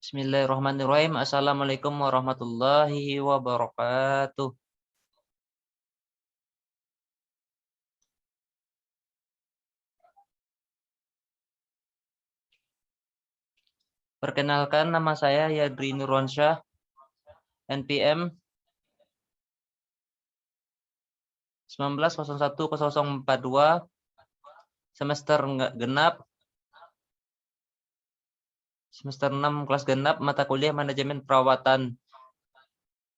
Bismillahirrahmanirrahim. Assalamualaikum warahmatullahi wabarakatuh. Perkenalkan, nama saya Yadri Nurwansyah, NPM 19010042, semester genap, semester 6 kelas genap, mata kuliah manajemen perawatan.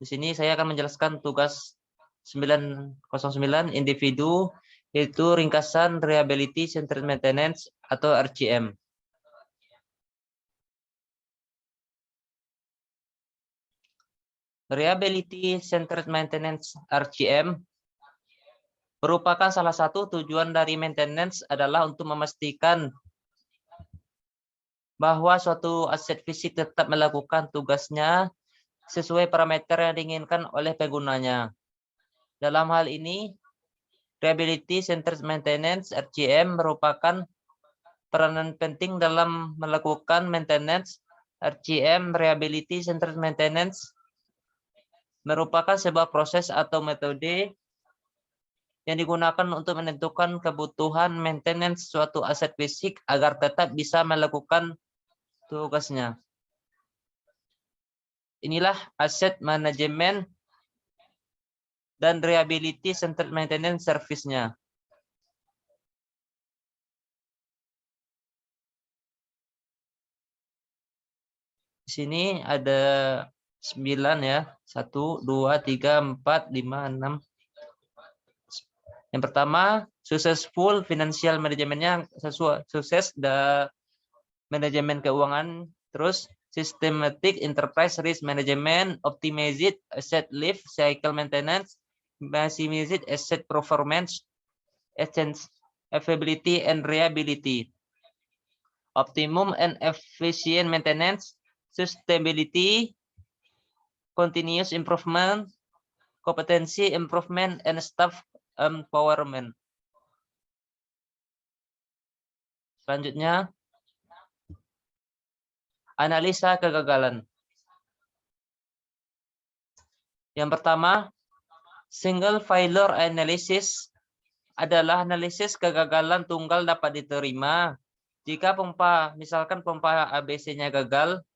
Di sini saya akan menjelaskan tugas 909 individu, yaitu ringkasan Reliability Centered Maintenance atau RCM. Reliability Centered Maintenance RCM merupakan salah satu tujuan dari maintenance adalah untuk memastikan bahwa suatu aset fisik tetap melakukan tugasnya sesuai parameter yang diinginkan oleh penggunanya. Dalam hal ini, Reliability Centered Maintenance RCM merupakan peranan penting dalam melakukan maintenance. RCM Reliability Centered Maintenance merupakan sebuah proses atau metode yang digunakan untuk menentukan kebutuhan maintenance suatu aset fisik agar tetap bisa melakukan tugasnya. Inilah aset manajemen dan reliability centered maintenance service-nya. Di sini ada 9 ya. 1, 2, 3, 4, 5, 6. Yang pertama, successful financial manajemennya sukses manajemen keuangan. Terus systematic enterprise risk management, optimized asset life cycle maintenance, maximized asset performance, availability and reliability, optimum and efficient maintenance, sustainability, continuous improvement, competency improvement, and staff empowerment. Selanjutnya, analisa kegagalan. Yang pertama, single failure analysis adalah analisis kegagalan tunggal dapat diterima. Jika misalkan pompa ABC-nya gagal,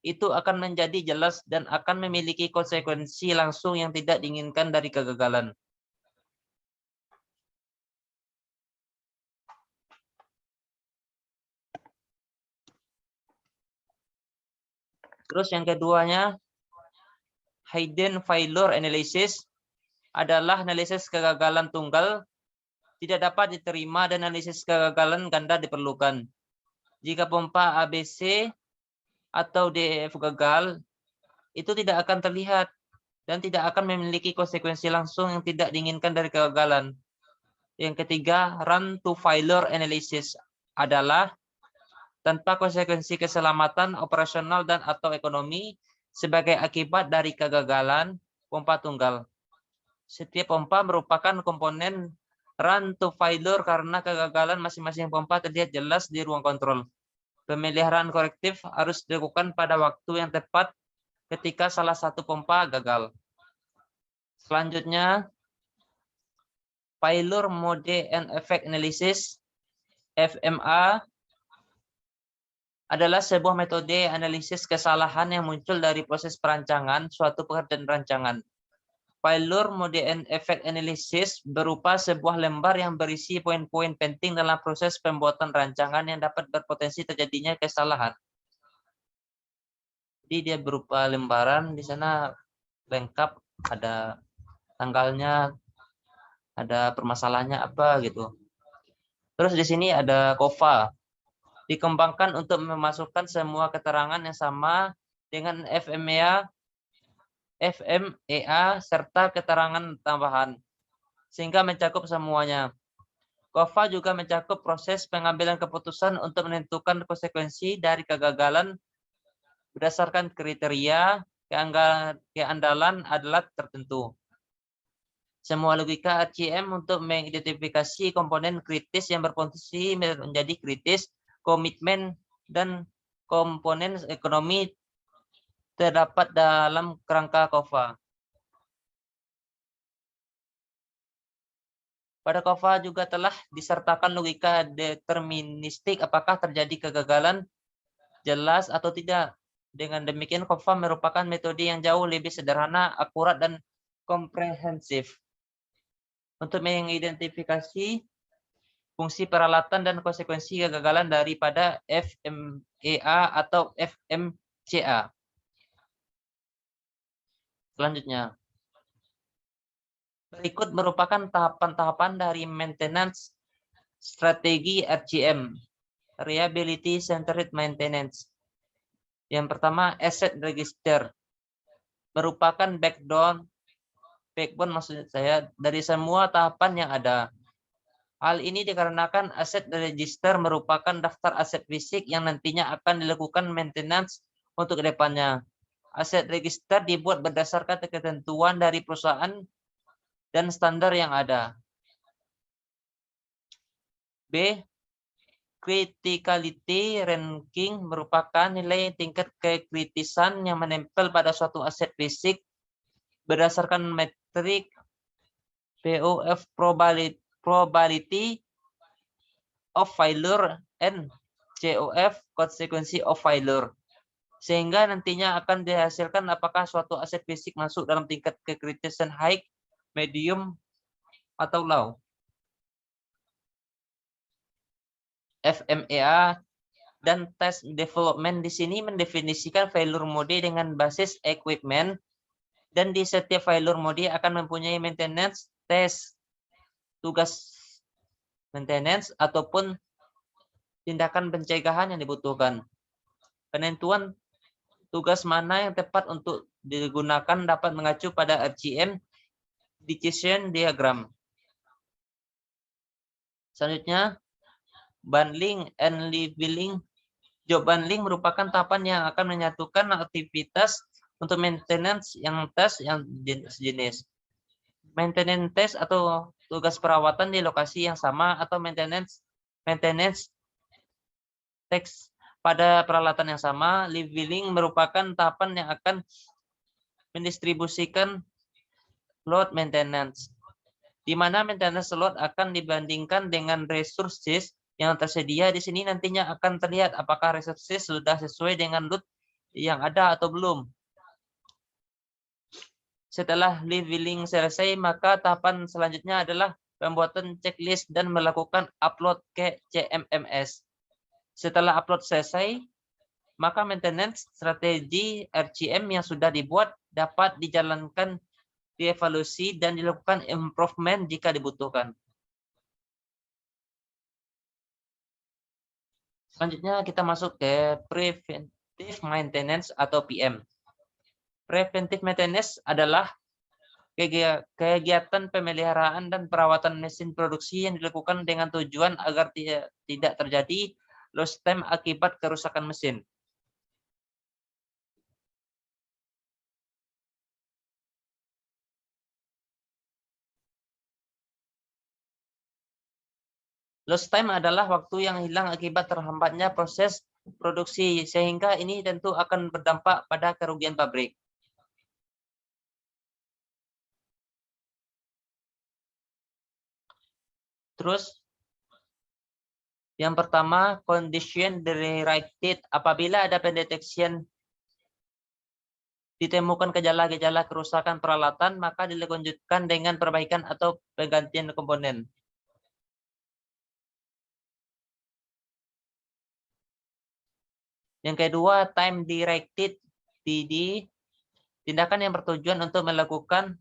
itu akan menjadi jelas dan akan memiliki konsekuensi langsung yang tidak diinginkan dari kegagalan. Terus yang keduanya, hidden failure analysis adalah analisis kegagalan tunggal tidak dapat diterima dan analisis kegagalan ganda diperlukan. Jika pompa ABC atau DEF gagal, itu tidak akan terlihat dan tidak akan memiliki konsekuensi langsung yang tidak diinginkan dari kegagalan. Yang ketiga, run to failure analysis adalah tanpa konsekuensi keselamatan operasional dan atau ekonomi sebagai akibat dari kegagalan pompa tunggal. Setiap pompa merupakan komponen run to failure karena kegagalan masing-masing pompa terlihat jelas di ruang kontrol. Pemeliharaan korektif harus dilakukan pada waktu yang tepat ketika salah satu pompa gagal. Selanjutnya, failure mode and effect analysis FMA adalah sebuah metode analisis kesalahan yang muncul dari proses perancangan suatu pekerjaan rancangan. Failure mode and effect analysis berupa sebuah lembar yang berisi poin-poin penting dalam proses pembuatan rancangan yang dapat berpotensi terjadinya kesalahan. Jadi dia berupa lembaran, di sana lengkap, ada tanggalnya, ada permasalahannya apa gitu. Terus di sini ada COFA. Dikembangkan untuk memasukkan semua keterangan yang sama dengan FMEA serta keterangan tambahan sehingga mencakup semuanya. COFA juga mencakup proses pengambilan keputusan untuk menentukan konsekuensi dari kegagalan berdasarkan kriteria keandalan alat tertentu. Semua logika RCM untuk mengidentifikasi komponen kritis yang berpotensi menjadi kritis, komitmen dan komponen ekonomi terdapat dalam kerangka COFA. Pada COFA juga telah disertakan logika deterministik apakah terjadi kegagalan jelas atau tidak. Dengan demikian COFA merupakan metode yang jauh lebih sederhana, akurat, dan komprehensif untuk mengidentifikasi fungsi peralatan dan konsekuensi kegagalan daripada FMEA atau FMCA. Selanjutnya, berikut merupakan tahapan-tahapan dari maintenance strategi RCM, Reliability Centered Maintenance. Yang pertama, asset register, merupakan backbone maksud saya dari semua tahapan yang ada. Hal ini dikarenakan aset register merupakan daftar aset fisik yang nantinya akan dilakukan maintenance untuk kedepannya. Aset register dibuat berdasarkan ketentuan dari perusahaan dan standar yang ada. B. Criticality ranking merupakan nilai tingkat kekritisan yang menempel pada suatu aset fisik berdasarkan metrik POF probability of failure and COF consequence of failure, sehingga nantinya akan dihasilkan apakah suatu aset fisik masuk dalam tingkat kekritisan high, medium, atau low. FMEA dan test development di sini mendefinisikan failure mode dengan basis equipment, dan di setiap failure mode akan mempunyai maintenance test, tugas maintenance ataupun tindakan pencegahan yang dibutuhkan. Penentuan tugas mana yang tepat untuk digunakan dapat mengacu pada RCM decision diagram. Selanjutnya, bundling and leveling. Job bundling merupakan tahapan yang akan menyatukan aktivitas untuk maintenance yang tes yang sejenis. Maintenance test atau tugas perawatan di lokasi yang sama atau maintenance test pada peralatan yang sama. Leveling merupakan tahapan yang akan mendistribusikan load maintenance, di mana maintenance load akan dibandingkan dengan resources yang tersedia. Di sini nantinya akan terlihat apakah resources sudah sesuai dengan load yang ada atau belum. Setelah leveling selesai, maka tahapan selanjutnya adalah pembuatan checklist dan melakukan upload ke CMMS. Setelah upload selesai, maka maintenance strategi RCM yang sudah dibuat dapat dijalankan, dievaluasi, dan dilakukan improvement jika dibutuhkan. Selanjutnya kita masuk ke preventive maintenance atau PM. Preventive maintenance adalah kegiatan pemeliharaan dan perawatan mesin produksi yang dilakukan dengan tujuan agar tidak terjadi lost time akibat kerusakan mesin. Lost time adalah waktu yang hilang akibat terhambatnya proses produksi, sehingga ini tentu akan berdampak pada kerugian pabrik. Terus, yang pertama, condition directed. Apabila ada pendeteksian ditemukan gejala-gejala kerusakan peralatan, maka dilanjutkan dengan perbaikan atau penggantian komponen. Yang kedua, time directed TD. Tindakan yang bertujuan untuk melakukan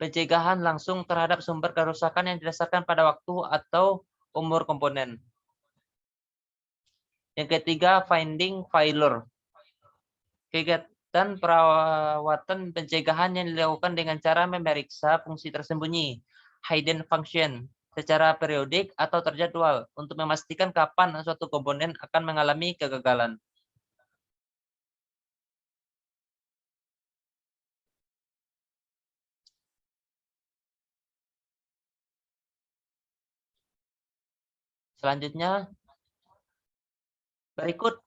pencegahan langsung terhadap sumber kerusakan yang didasarkan pada waktu atau umur komponen. Yang ketiga, finding failure. Kegiatan perawatan pencegahan yang dilakukan dengan cara memeriksa fungsi tersembunyi, hidden function, secara periodik atau terjadwal untuk memastikan kapan suatu komponen akan mengalami kegagalan. Selanjutnya, berikut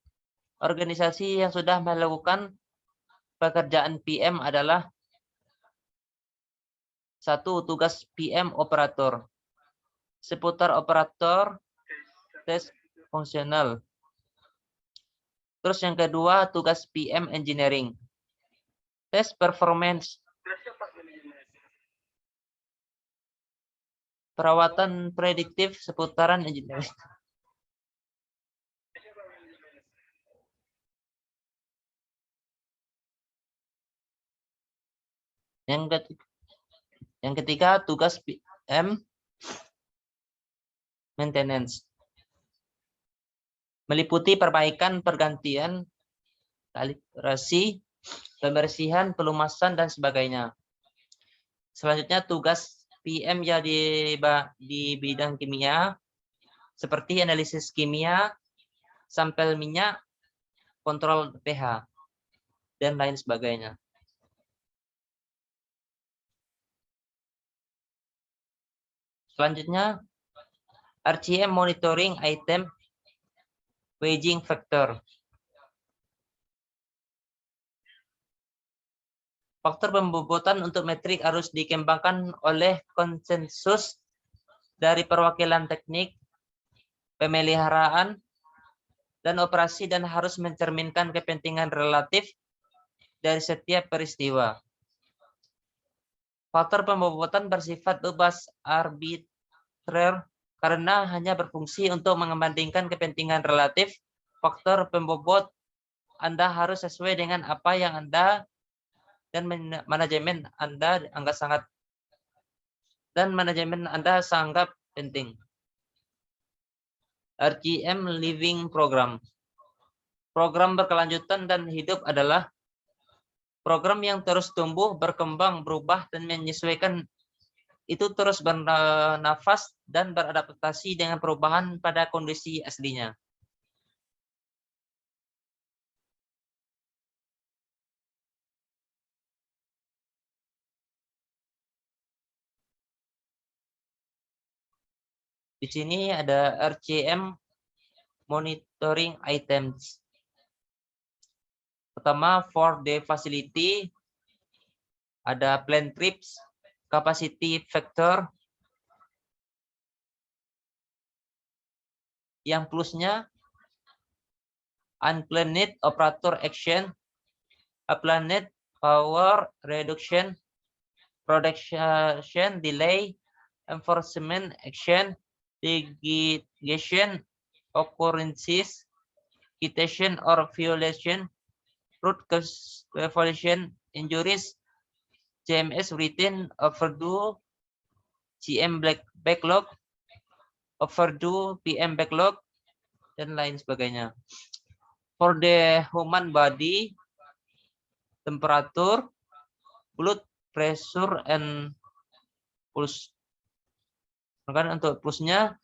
organisasi yang sudah melakukan pekerjaan PM adalah satu, tugas PM operator. Seputar operator, tes fungsional. Terus yang kedua, tugas PM engineering. Tes performance. Perawatan prediktif seputaran engineering. Yang ketiga, tugas PM maintenance. Meliputi perbaikan, pergantian, kalibrasi, pembersihan, pelumasan, dan sebagainya. Selanjutnya tugas PM ya di bidang kimia, seperti analisis kimia, sampel minyak, kontrol pH, dan lain sebagainya. Selanjutnya, RCM monitoring item weighing factor. Faktor pembobotan untuk metrik harus dikembangkan oleh konsensus dari perwakilan teknik, pemeliharaan, dan operasi dan harus mencerminkan kepentingan relatif dari setiap peristiwa. Faktor pembobotan bersifat bebas arbitrer karena hanya berfungsi untuk membandingkan kepentingan relatif. Faktor pembobot Anda harus sesuai dengan apa yang Anda dan manajemen Anda sangat penting. RGM Living Program. Program berkelanjutan dan hidup adalah program yang terus tumbuh, berkembang, berubah, dan menyesuaikan. Itu terus bernafas dan beradaptasi dengan perubahan pada kondisi aslinya. Di sini ada RCM monitoring items. Pertama, for the facility, ada plan trips, capacity factor. Yang plusnya, unplanned operator action, unplanned power reduction, production delay, enforcement action, litigation occurrences, citation or violation, root cause violation, injuries, CMS written overdue, CM backlog, overdue, PM backlog, dan lain sebagainya. For the human body, temperature, blood pressure, and pulse. Maka untuk pulsnya,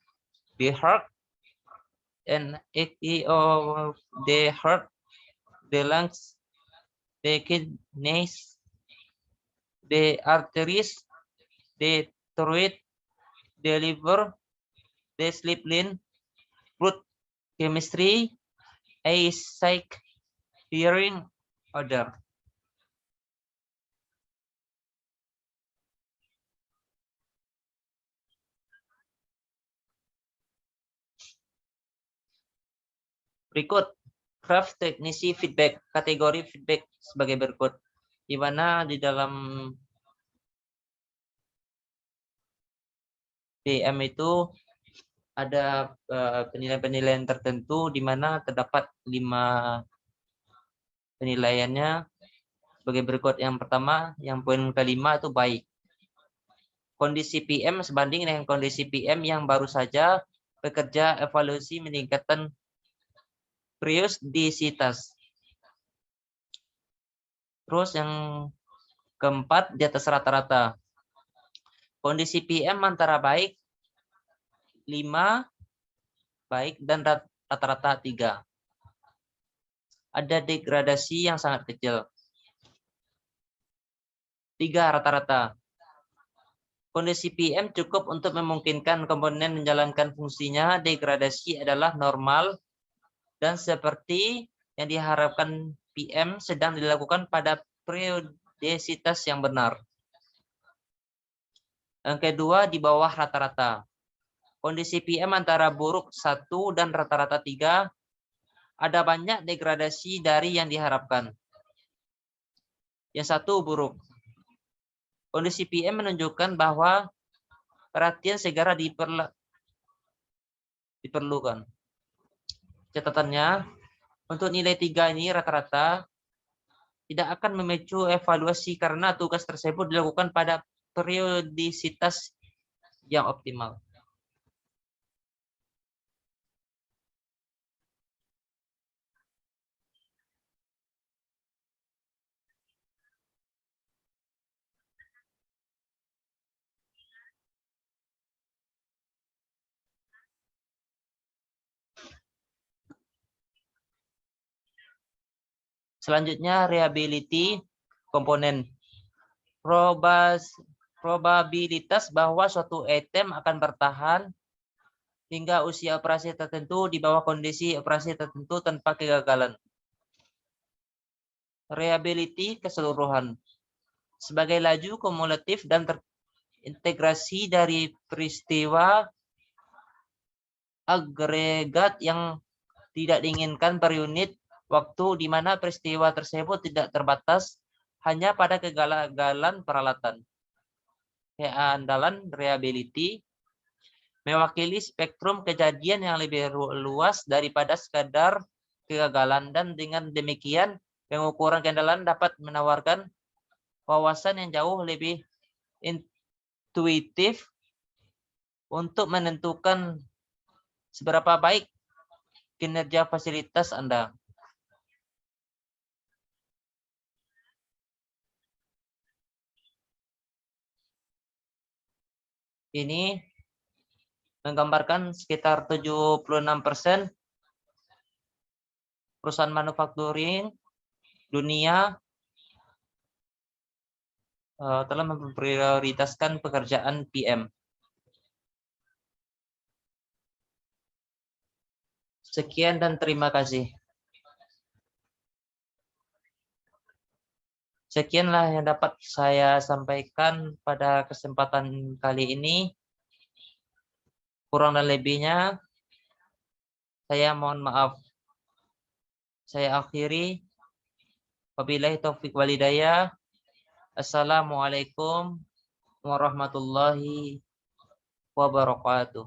the heart, and activity of the heart, the lungs, the kidneys, the arteries, the thyroid, the liver, the spleen, blood chemistry, eyesight, hearing, odor. Berikut graf teknisi feedback, kategori feedback sebagai berikut, di mana di dalam PM itu ada penilaian-penilaian tertentu di mana terdapat 5 penilaiannya sebagai berikut. Yang pertama, yang poin kelima itu baik. Kondisi PM sebanding dengan kondisi PM yang baru saja bekerja, evaluasi meningkatkan periodisitas. Terus yang keempat, di atas rata-rata. Kondisi PM antara baik 5, baik, dan rata-rata 3. Ada degradasi yang sangat kecil. 3 rata-rata. Kondisi PM cukup untuk memungkinkan komponen menjalankan fungsinya. Degradasi adalah normal dan seperti yang diharapkan PM sedang dilakukan pada periodisitas yang benar. Yang kedua, di bawah rata-rata. Kondisi PM antara buruk 1 dan rata-rata 3, ada banyak degradasi dari yang diharapkan. Yang satu, buruk. Kondisi PM menunjukkan bahwa perhatian segera diperlukan. Catatannya, untuk nilai 3 ini rata-rata tidak akan memicu evaluasi karena tugas tersebut dilakukan pada periodisitas yang optimal. Selanjutnya, reliability komponen. Probabilitas bahwa suatu item akan bertahan hingga usia operasi tertentu di bawah kondisi operasi tertentu tanpa kegagalan. Reliability keseluruhan. Sebagai laju kumulatif dan terintegrasi dari peristiwa agregat yang tidak diinginkan per unit waktu di mana peristiwa tersebut tidak terbatas hanya pada kegagalan peralatan. Keandalan reliability mewakili spektrum kejadian yang lebih luas daripada sekadar kegagalan, dan dengan demikian pengukuran keandalan dapat menawarkan wawasan yang jauh lebih intuitif untuk menentukan seberapa baik kinerja fasilitas Anda. Ini menggambarkan sekitar 76% perusahaan manufacturing dunia telah memprioritaskan pekerjaan PM. Sekian dan terima kasih. Sekianlah yang dapat saya sampaikan pada kesempatan kali ini. Kurang dan lebihnya, saya mohon maaf. Saya akhiri. Wabillahi taufiq walhidayah. Assalamualaikum warahmatullahi wabarakatuh.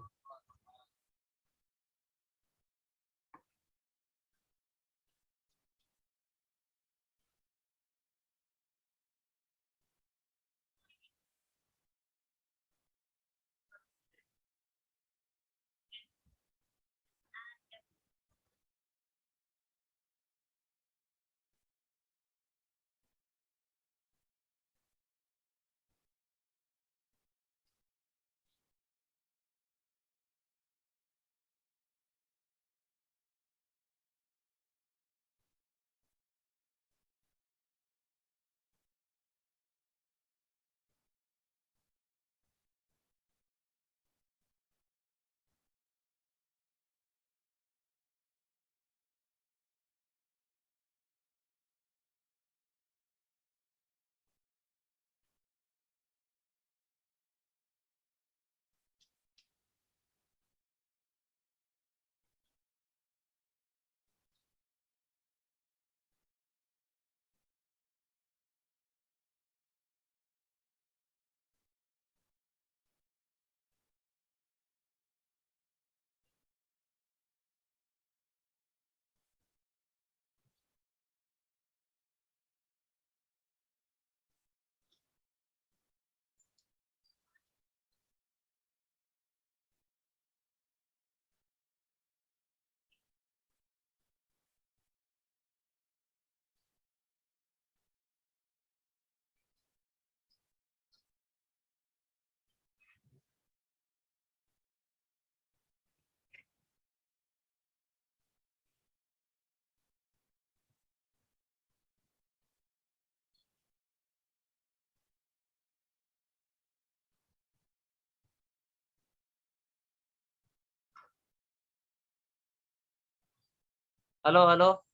Halo, halo.